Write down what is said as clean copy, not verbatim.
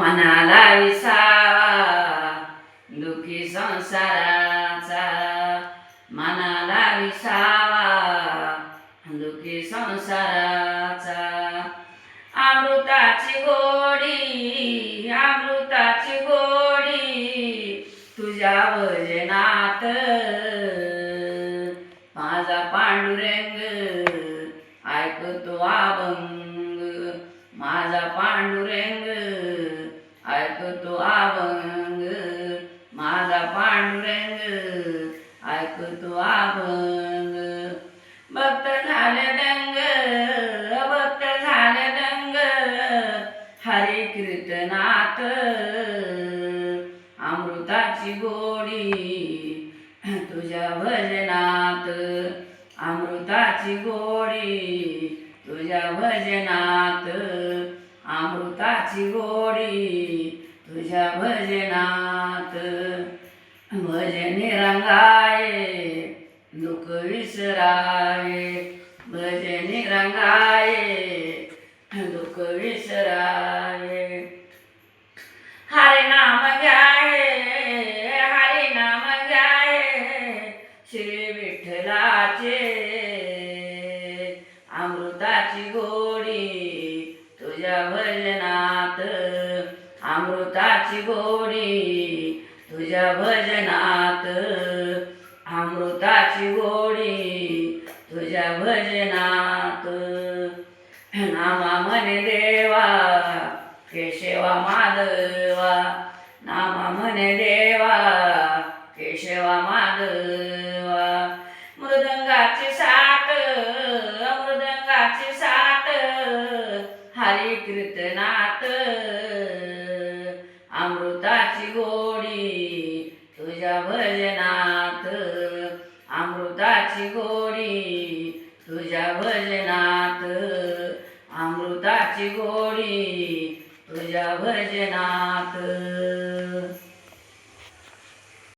मनाला विसावा दुःखी संसाराचा, मनाला विसावा दुःखी संसाराचा. अमृताची गोडी, अमृताची गोडी तुझ्या भजनात, माझा पांडुरंग ऐकतो अभंग, माझा पांडुरंग ऐकतो अभंग, माझा पांडुरंग ऐकतो अभंग. भक्त झाले दंग, भक्त झाले दंग हरी कीर्तनात, अमृताची गोडी तुझ्या भजनात, अमृताची गोडी तुझ्या भजनात, अमृताची गोडी तुझ्या भजनात. भजनी रंगाये दुःख विसरावे, भजनी रंगाये दुःख विसरावे. हरे नाम घ्याये, हरे नाम घ्याये श्री विठ्ठलाचे, अमृताची गोडी तुझ्या भजनात, अमृताची गोडी तुझ्या भजनात, अमृताची गोडी तुझ्या भजनात. नामा म्हणे देवा केशवा माधवा, नामा म्हणे देवा केशवा माधवा. मृदंगाची साथ, मृदंगाची साथ हरी कीर्तनात, अमृताची गोडी तुझ्या भजनात, अमृताची गोडी तुझ्या भजनात, अमृताची गोडी तुझ्या भजनात.